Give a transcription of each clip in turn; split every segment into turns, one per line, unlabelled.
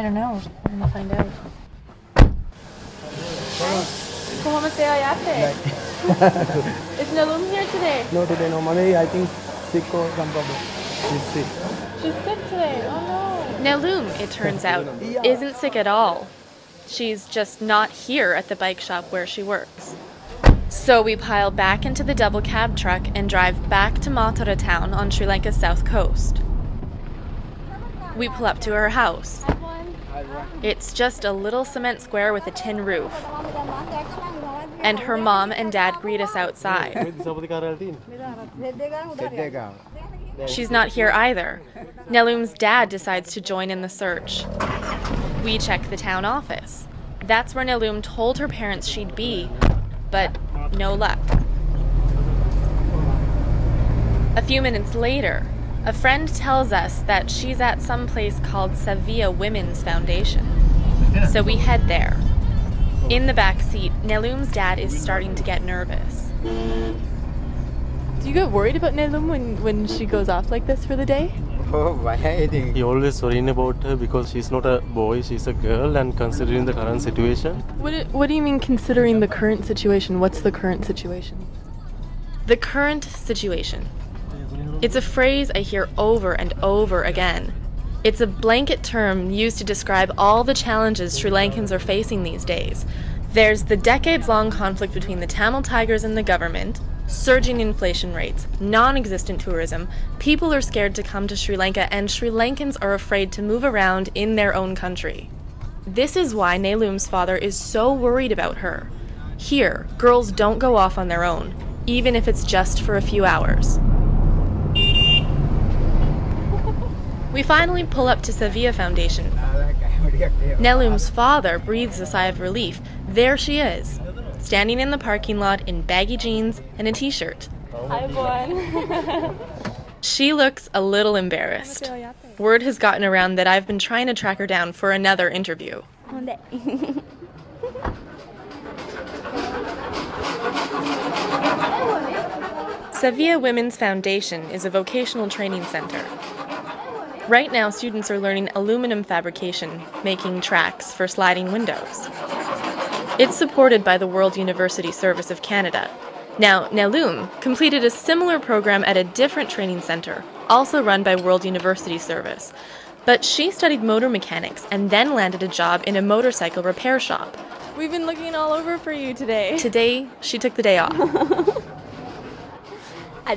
I don't know. I'm gonna find out. Is Nelum here today?
No, today no. Mommy, I think sick or some problem. She's sick.
She's sick today. Oh no.
Nelum, it turns out, isn't sick at all. She's just not here at the bike shop where she works. So we pile back into the double cab truck and drive back to Matara town on Sri Lanka's south coast. We pull up to her house. It's just a little cement square with a tin roof. And her mom and dad greet us outside. She's not here either. Nelum's dad decides to join in the search. We check the town office. That's where Nelum told her parents she'd be, but no luck. A few minutes later, a friend tells us that she's at some place called Savia Women's Foundation. So we head there. In the back seat, Nelum's dad is starting to get nervous.
Do you get worried about Nelum when she goes off like this for the day?
He always worrying about her because she's not a boy, she's a girl, and considering the current situation.
What do you mean considering the current situation? What's the current situation?
The current situation. It's a phrase I hear over and over again. It's a blanket term used to describe all the challenges Sri Lankans are facing these days. There's the decades-long conflict between the Tamil Tigers and the government, surging inflation rates, non-existent tourism, people are scared to come to Sri Lanka, and Sri Lankans are afraid to move around in their own country. This is why Nelum's father is so worried about her. Here, girls don't go off on their own, even if it's just for a few hours. We finally pull up to Savia Foundation. Nelum's father breathes a sigh of relief. There she is, standing in the parking lot in baggy jeans and a t-shirt.
Hi, everyone.
She looks a little embarrassed. Word has gotten around that I've been trying to track her down for another interview. Savia Women's Foundation is a vocational training center. Right now, students are learning aluminum fabrication, making tracks for sliding windows. It's supported by the World University Service of Canada. Now, Nelum completed a similar program at a different training center, also run by World University Service. But she studied motor mechanics and then landed a job in a motorcycle repair shop.
We've been looking all over for you today.
Today, she took the day off.
I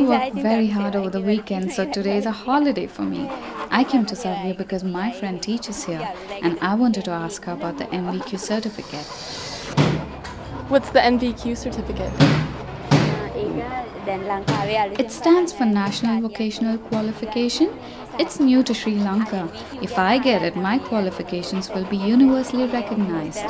worked very hard over the weekend, so today is a holiday for me. I came to Savia because my friend teaches here, and I wanted to ask her about the MVQ certificate.
What's the NVQ certificate?
It stands for National Vocational Qualification. It's new to Sri Lanka. If I get it, my qualifications will be universally recognized.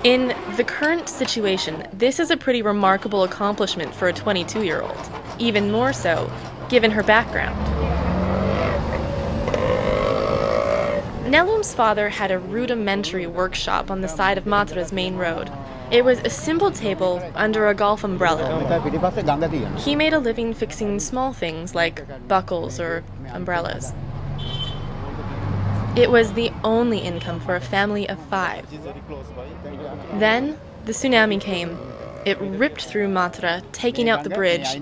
In the current situation, this is a pretty remarkable accomplishment for a 22-year-old, even more so given her background. Nelum's father had a rudimentary workshop on the side of Matara's main road. It was a simple table under a golf umbrella. He made a living fixing small things like buckles or umbrellas. It was the only income for a family of 5. Then the tsunami came. It ripped through Matara, taking out the bridge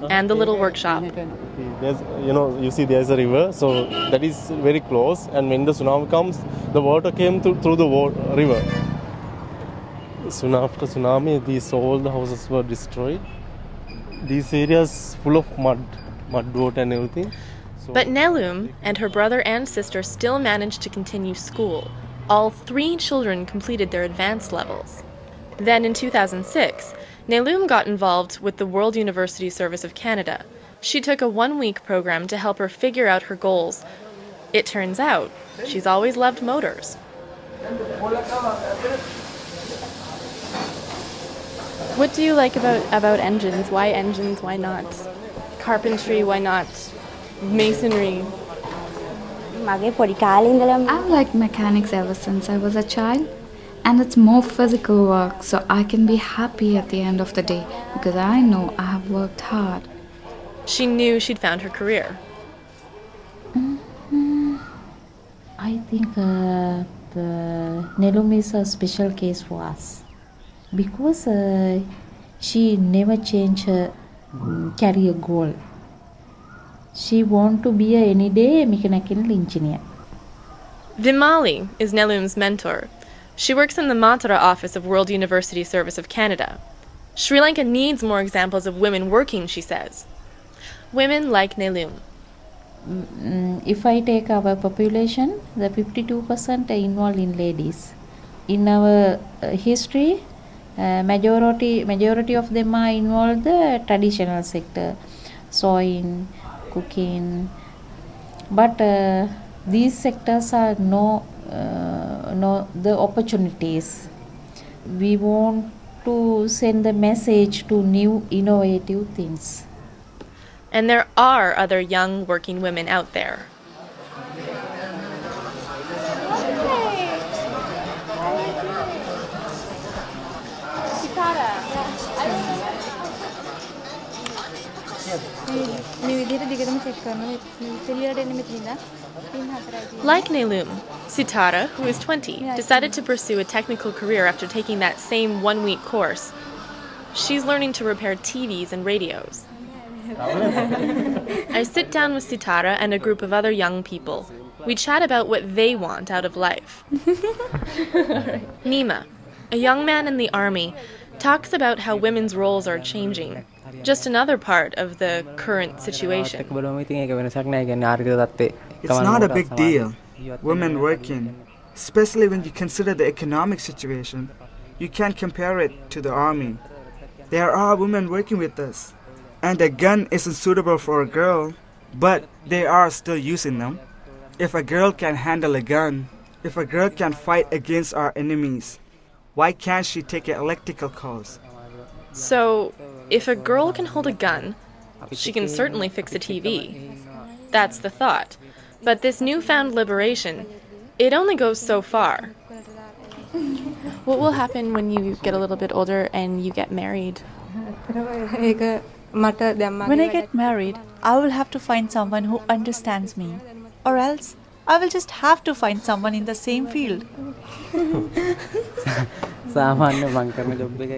and the little workshop.
You see there's a river, so that is very close, and when the tsunami comes, the water came through the river. Soon after tsunami, all the houses were destroyed. These areas full of mud water and everything.
But Nelum and her brother and sister still managed to continue school. All 3 children completed their advanced levels. Then in 2006, Nelum got involved with the World University Service of Canada. She took a 1-week program to help her figure out her goals. It turns out, she's always loved motors.
What do you like about engines? Why engines? Why not carpentry? Why not masonry?
I've liked mechanics ever since I was a child, and it's more physical work, so I can be happy at the end of the day because I know I have worked hard.
She knew she'd found her career.
I think Nelum is a special case for us because she never changed her career goal. She want to be any day a mechanical engineer.
Vimali is Nelum's mentor. She works in the Matara office of World University Service of Canada. Sri Lanka needs more examples of women working, she says. Women like Nelum.
If I take our population, the 52% are involved in ladies. In our history, majority of them are involved the traditional sector, sewing, cooking. But these sectors are no the opportunities. We want to send the message to new innovative things.
And there are other young working women out there. Like Nelum, Sitara, who is 20, decided to pursue a technical career after taking that same one-week course. She's learning to repair TVs and radios. I sit down with Sitara and a group of other young people. We chat about what they want out of life. Nima, a young man in the army, talks about how women's roles are changing. Just another part of the current situation.
It's not a big deal, women working, especially when you consider the economic situation. You can't compare it to the army. There are women working with us. And a gun isn't suitable for a girl, but they are still using them. If a girl can handle a gun, if a girl can fight against our enemies, why can't she take an electrical course?
So, if a girl can hold a gun, she can certainly fix a TV. That's the thought. But this newfound liberation, it only goes so far.
What will happen when you get a little bit older and you get married?
When I get married, I will have to find someone who understands me. Or else, I will just have to find someone in the same field.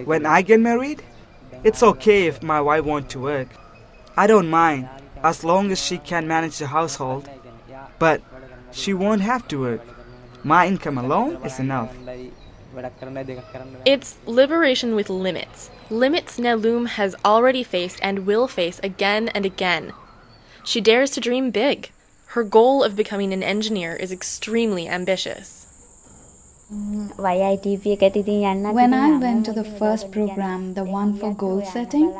When I get married, it's okay if my wife wants to work. I don't mind, as long as she can manage the household. But she won't have to work. My income alone is enough.
It's liberation with limits. Limits Nelum has already faced and will face again and again. She dares to dream big. Her goal of becoming an engineer is extremely ambitious.
When I went to the first program, the one for goal setting,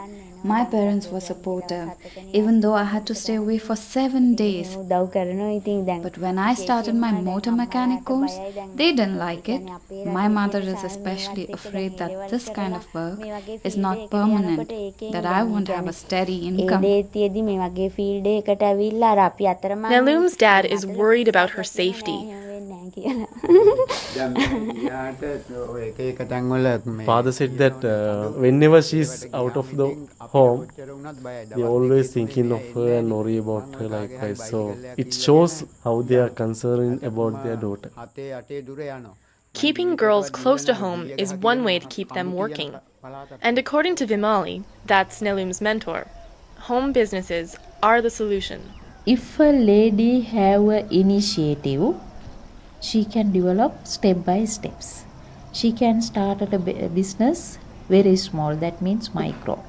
my parents were supportive, even though I had to stay away for 7 days. But when I started my motor mechanic course, they didn't like it. My mother is especially afraid that this kind of work is not permanent, that I won't have a steady income.
Nelum's dad is worried about her safety.
Father said that whenever she's out of the home, they're always thinking of her and worry about her likewise. So it shows how they are concerned about their daughter.
Keeping girls close to home is one way to keep them working. And according to Vimali, that's Nelum's mentor, home businesses are the solution.
If a lady have an initiative, she can develop step by steps. She can start at a business very small, that means micro.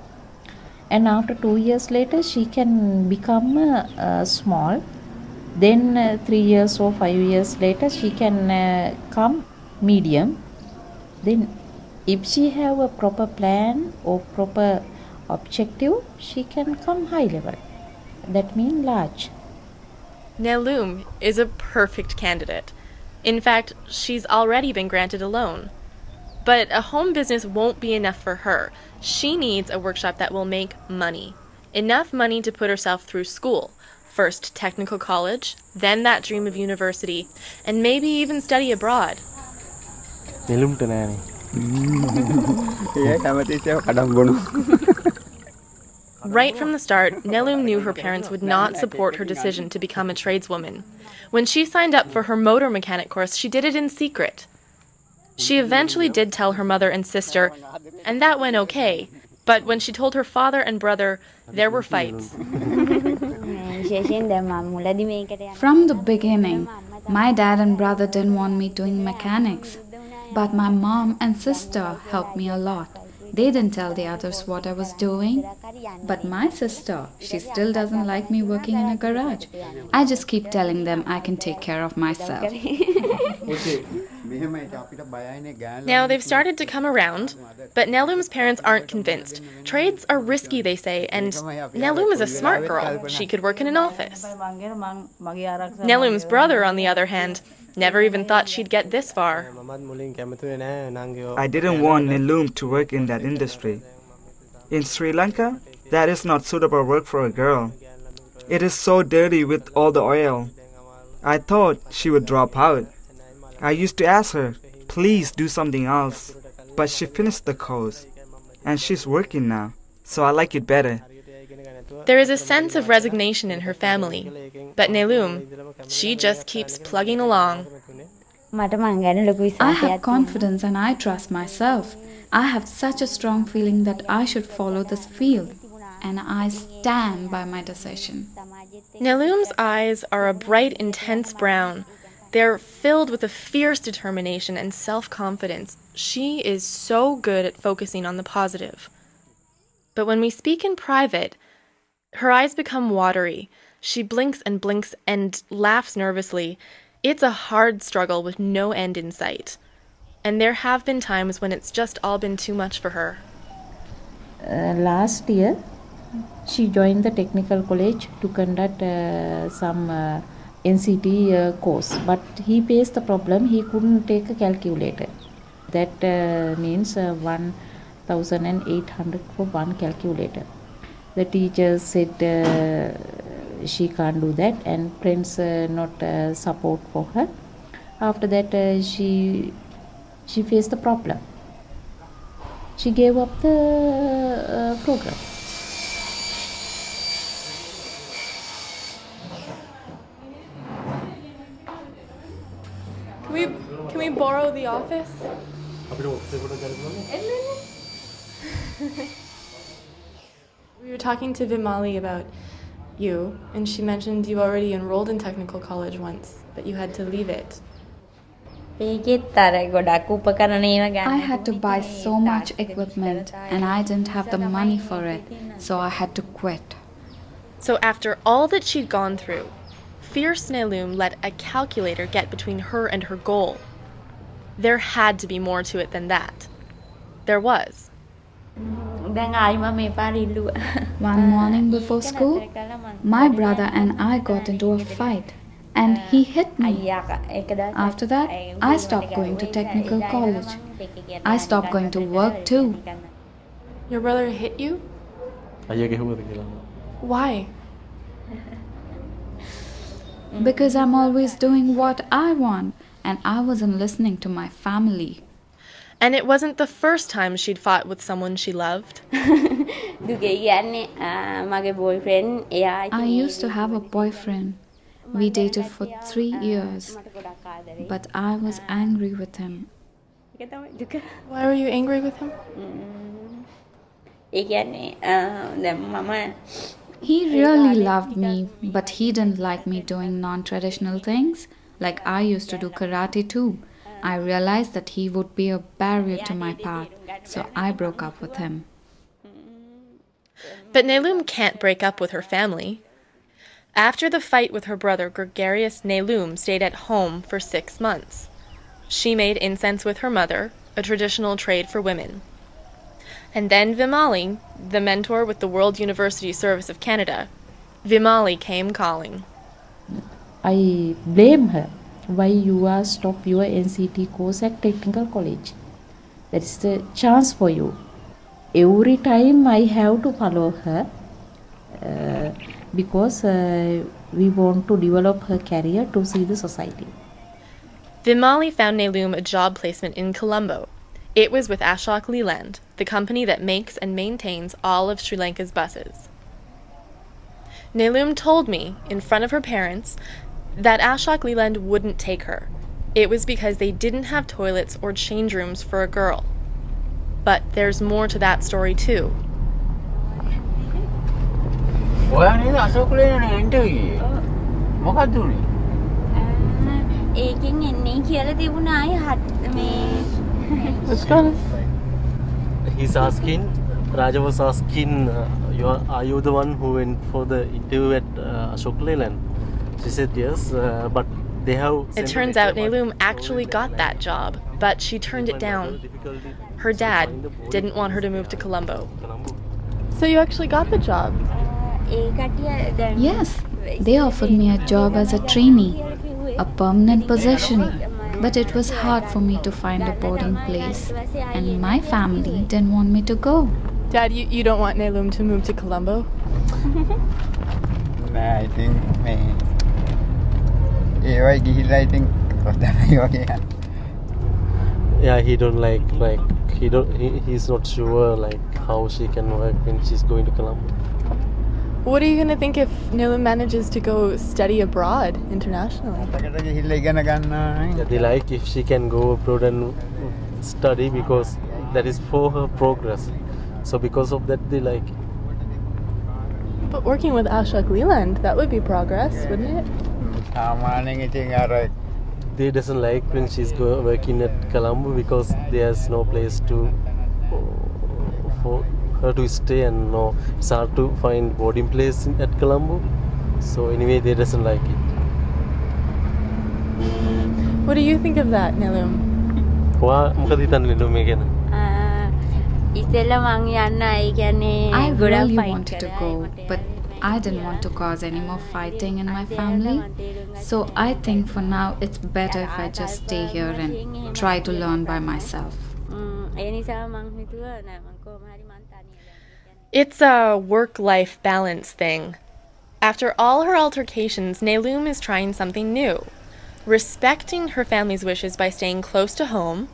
And after 2 years later, she can become small. Then 3 years or 5 years later, she can come medium. Then if she have a proper plan or proper objective, she can come high level. That means large.
Nelum is a perfect candidate. In fact, she's already been granted a loan. But a home business won't be enough for her. She needs a workshop that will make money. Enough money to put herself through school. First technical college, then that dream of university, and maybe even study abroad. Right from the start, Nelum knew her parents would not support her decision to become a tradeswoman. When she signed up for her motor mechanic course, she did it in secret. She eventually did tell her mother and sister, and that went okay. But when she told her father and brother, there were fights.
From the beginning, my dad and brother didn't want me doing mechanics. But my mom and sister helped me a lot. They didn't tell the others what I was doing. But my sister, she still doesn't like me working in a garage. I just keep telling them I can take care of myself.
Now they've started to come around, but Nelum's parents aren't convinced. Trades are risky, they say, and Nelum is a smart girl. She could work in an office. Nelum's brother, on the other hand, never even thought she'd get this far.
I didn't want Nelum to work in that industry. In Sri Lanka, that is not suitable work for a girl. It is so dirty with all the oil. I thought she would drop out. I used to ask her, please do something else. But she finished the course, and she's working now, so I like it better.
There is a sense of resignation in her family, but Nelum, she just keeps plugging along.
I have confidence and I trust myself. I have such a strong feeling that I should follow this field, and I stand by my decision.
Nelum's eyes are a bright, intense brown. They're filled with a fierce determination and self-confidence. She is so good at focusing on the positive. But when we speak in private, her eyes become watery. She blinks and laughs nervously. It's a hard struggle with no end in sight. And there have been times when it's just all been too much for her.
Last year, she joined the technical college to conduct some NCT course. But he faced the problem, he couldn't take a calculator. That means 1,800 for one calculator. The teacher said she can't do that, and friends not support for her. After that, she faced the problem. She gave up the program.
Can we borrow the office? We were talking to Vimali about you, and she mentioned you already enrolled in technical college once, but you had to leave it.
I had to buy so much equipment and I didn't have the money for it, so I had to quit.
So after all that she'd gone through, fierce Nelum let a calculator get between her and her goal. There had to be more to it than that. There was.
One morning before school, my brother and I got into a fight, and he hit me. After that, I stopped going to technical college. I stopped going to work too.
Your brother hit you? Why?
Because I'm always doing what I want, and I wasn't listening to my family.
And it wasn't the first time she'd fought with someone she loved.
I used to have a boyfriend. We dated for 3 years, but I was angry with him.
Why were you angry with him?
He really loved me, but he didn't like me doing non-traditional things. Like I used to do karate too. I realized that he would be a barrier to my path, so I broke up with him.
But Nelum can't break up with her family. After the fight with her brother, gregarious Nelum stayed at home for 6 months. She made incense with her mother, a traditional trade for women. And then Vimali, the mentor with the World University Service of Canada, Vimali came calling.
I blame her. Why you are stop your NCT course at technical college? That is the chance for you. Every time I have to follow her because we want to develop her career to see the society.
Vimali found Nelum a job placement in Colombo. It was with Ashok Leland, the company that makes and maintains all of Sri Lanka's buses. Nelum told me, in front of her parents, that Ashok Leland wouldn't take her. It was because they didn't have toilets or change rooms for a girl. But there's more to that story too.
He's asking, Raja was asking, are you the one who went for the interview at Ashok Leland? She said yes, but they have...
It turns out Nelum actually got that job, but she turned it down. Her dad didn't want her to move to Colombo.
So you actually got the job?
Yes, they offered me a job as a trainee, a permanent position. But it was hard for me to find a boarding place, and my family didn't want me to go.
Dad, you don't want Nelum to move to Colombo?
I think
Yeah, he don't he's not sure like how she can work when she's going to Colombo.
What are you going to think if Nelum manages to go study abroad internationally?
Yeah, they like if she can go abroad and study because that is for her progress. So because of that, they like it.
But working with Ashok Leland, that would be progress, wouldn't it?
They doesn't like when she's working at Colombo because there's no place for her to stay, and it's hard to find boarding place at Colombo. So anyway, they doesn't like it.
What do you think of that, Nelum?
I really wanted to go, but I didn't want to cause any more fighting in my family. So I think for now it's better if I just stay here and try to learn by myself.
It's a work-life balance thing. After all her altercations, Nelum is trying something new, respecting her family's wishes by staying close to home,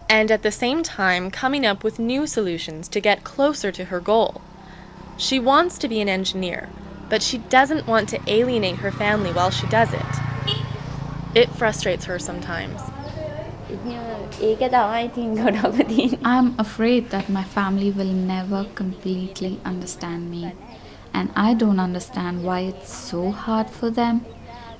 and at the same time coming up with new solutions to get closer to her goal. She wants to be an engineer, but she doesn't want to alienate her family while she does it. It frustrates her sometimes.
I'm afraid that my family will never completely understand me, and I don't understand why it's so hard for them.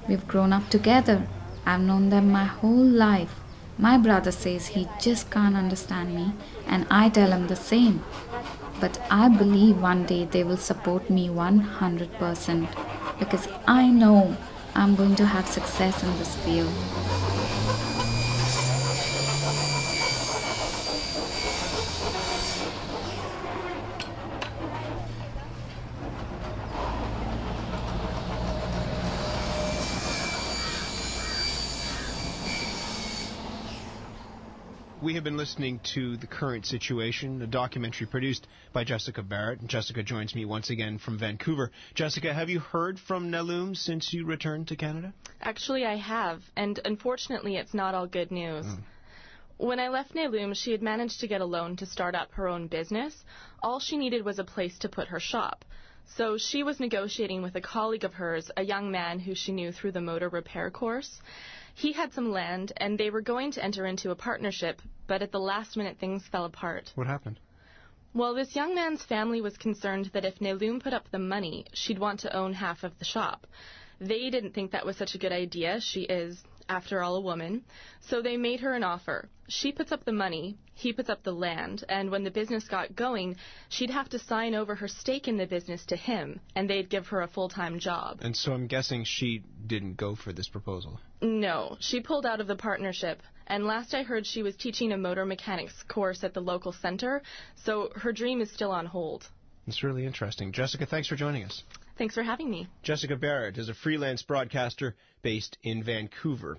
We've grown up together. I've known them my whole life. My brother says he just can't understand me, and I tell him the same. But I believe one day they will support me 100% because I know I'm going to have success in this field.
We have been listening to The Current Situation, a documentary produced by Jessica Barrett. Jessica joins me once again from Vancouver. Jessica, have you heard from Nelum since you returned to Canada?
Actually, I have, and unfortunately it's not all good news. When I left Nelum, she had managed to get a loan to start up her own business. All she needed was a place to put her shop. So she was negotiating with a colleague of hers, a young man who she knew through the motor repair course. He had some land, and they were going to enter into a partnership, but at the last minute things fell apart.
What happened?
Well, this young man's family was concerned that if Nelum put up the money, she'd want to own half of the shop. They didn't think that was such a good idea. She is, after all, a woman. So they made her an offer. She puts up the money, he puts up the land, and when the business got going, she'd have to sign over her stake in the business to him, and they'd give her a full-time job.
And so I'm guessing she didn't go for this proposal.
No, she pulled out of the partnership, and last I heard she was teaching a motor mechanics course at the local center, so her dream is still on hold.
It's really interesting. Jessica, thanks for joining us.
Thanks for having me.
Jessica Barrett is a freelance broadcaster based in Vancouver.